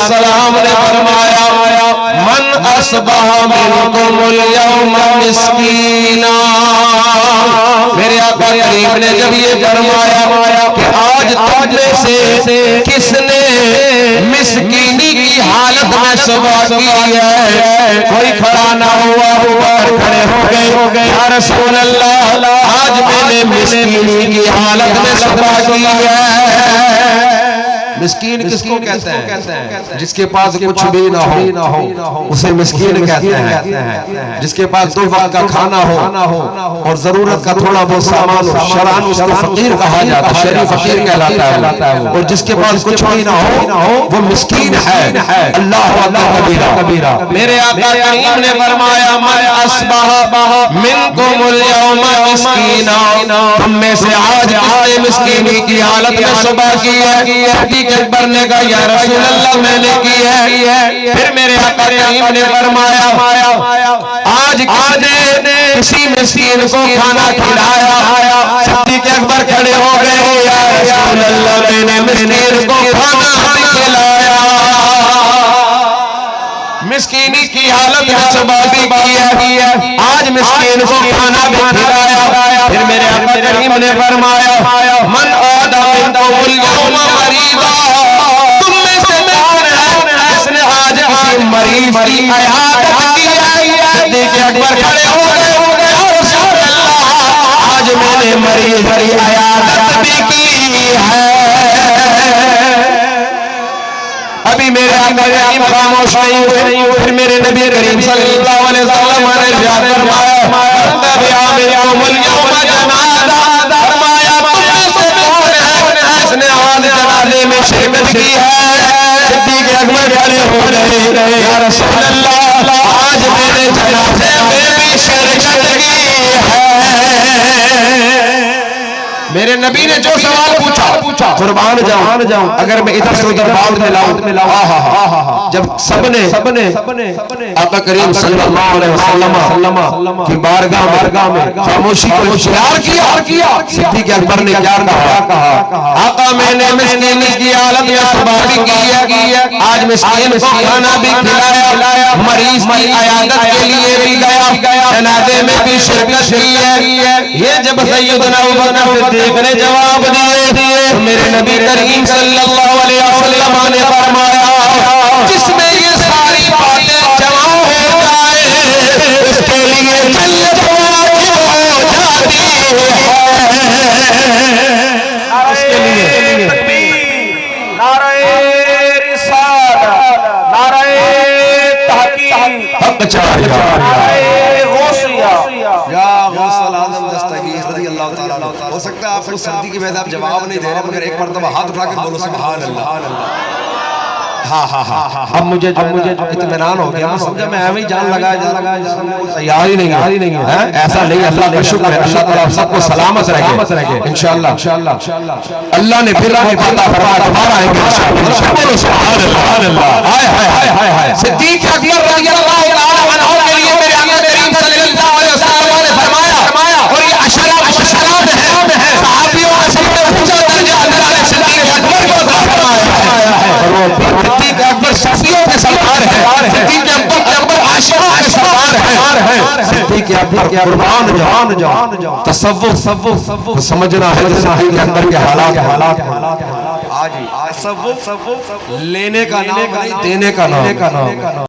السلام نے فرمایا من اصبح منکم اليوم مسکینا، میرے آقا کریم نے جب یہ فرمایا کہ آج تم میں سے کس نے مسکینی کی حالت میں صبح کی ہے، کوئی کھڑا نہ ہوا، کھڑے ہو گئے یا رسول اللہ آج میں نے مسکینی کی حالت میں صبح کی ہے۔ مسکین کس کو کہتے ہیں؟ جس کے پاس کچھ بھی نہ ہو اسے مسکین کہتے ہیں، جس کے پاس دو وقت کا کھانا ہو اور ضرورت کا تھوڑا بہت سامان ہو، شرعاً اس کو فقیر کہا جاتا ہے، شرعی فقیر کہلاتا ہے، اور جس کے پاس کچھ بھی نہ ہو وہ مسکین ہے۔ اللہ کبیرہ۔ میرے آقا کریم نے فرمایا من اصبح منکم اليوم مسکینا، تم میں سے آج کس نے مسکینی کی حالت میں صبح کی ہے؟ اکبر نے کہا یا رسول اللہ میں نے کی ہے۔ پھر میرے آقا کریم نے فرمایا آج کس نے کسی مسکین کو کھانا کھلایا؟ صدیق اکبر کھڑے ہو گئے یا رسول اللہ میں نے مسکین کو کھانا کھلایا۔ مسکینی کی حالت میں صبح بھی کی ہے، آج مسکین کو کھانا بھی کھلایا۔ پھر میرے آقا کریم نے فرمایا من عاد منکم اليوم مریضا، تم میں سے کون ہے جس نے آج کسی مریض کی عیادت کی ہے؟ صدیق اکبر کھڑے ہو گئے یا رسول اللہ آج میں نے مریض کی عیادت بھی کی ہے۔ ابھی میرے آقا کریم خاموش نہیں ہوئے، پھر میرے نبی کریم صلی اللہ علیہ وسلم نے ارشاد فرمایا منکم اليوم جنازہ، فرمایا تم سے کون ہے جس نے آج جنازے میں شرکت کی ہے؟ صدیق اکبر کھڑے ہو گئے یا رسول اللہ آج میرے جنازے میں بھی شرکت کی ہے۔ میرے نبی نے جو سوال پوچھا قربان جاؤں اگر میں ادھر سے ادھر بات ملاؤں، جب سب نے آقا کریم صلی اللہ علیہ وسلم کی بارگاہ میں خاموشی کو اختیار کیا، صدیق اکبر نے کیا کہا آقا میں نے مسکینی کی حالت میں صبح بھی کی ہے، آج مسکین کو کھانا بھی کھلایا، مریض کی عیادت کے لیے بھی گیا، جنازے میں بھی شرکت کی ہے۔ یہ جب سیدنا ابوبکر نے جواب دیے، میرے نبی کریم صلی اللہ علیہ وسلم نے فرمایا جس میں یہ ساری باتیں جمع ہو جائے اس کے لیے جنت واجب ہو جاتی ہے۔ اس کے لیے تکبیر، نعرہ رسالت، نعرہ تحقیق، حق چاہیے، نعرہ غوثیہ، یا غوث العظم دستگیر رضی اللہ تعالیٰ عنہ۔ ہو سکتا ہے آپ کو سردی کی وجہ سے آپ جواب نہیں دے رہے، مگر ایک مرتبہ ہاتھ اٹھا کے بولو سبحان اللہ۔ اب مجھے اطمینان ہو گیا، سمجھا میں ایویں جان لگا تیار ہی نہیں ہے، ایسا نہیں، اللہ کا شکر ہے، اللہ تعالیٰ سب کو سلامت رکھے انشاءاللہ۔ اللہ نے پھر عطا فرمایا، دوبارہ آئیں گے انشاءاللہ۔ سبحان اللہ۔ ہائے ہائے ہائے ہائے۔ صدیق اکبر رضی اللہ تعالیٰ عنہ کے لیے میرے آقا کریم صلی اللہ علیہ وسلم نے فرمایا، اور یہ اشرف ہے، صحابیوں میں سب سے اونچا درجہ اللہ نے صدیق اکبر کو عطا فرمایا ہے۔ صدیق اکبر شفیعوں کے سردار ہے، صدیق اکبر عاشقوں کے سردار ہے، صدیق اکبر قربان جاؤ۔ تصوف سمجھنا ہے صحیح کے اندر کے حالات آج تصوف لینے کا نام نہیں، دینے کا نام۔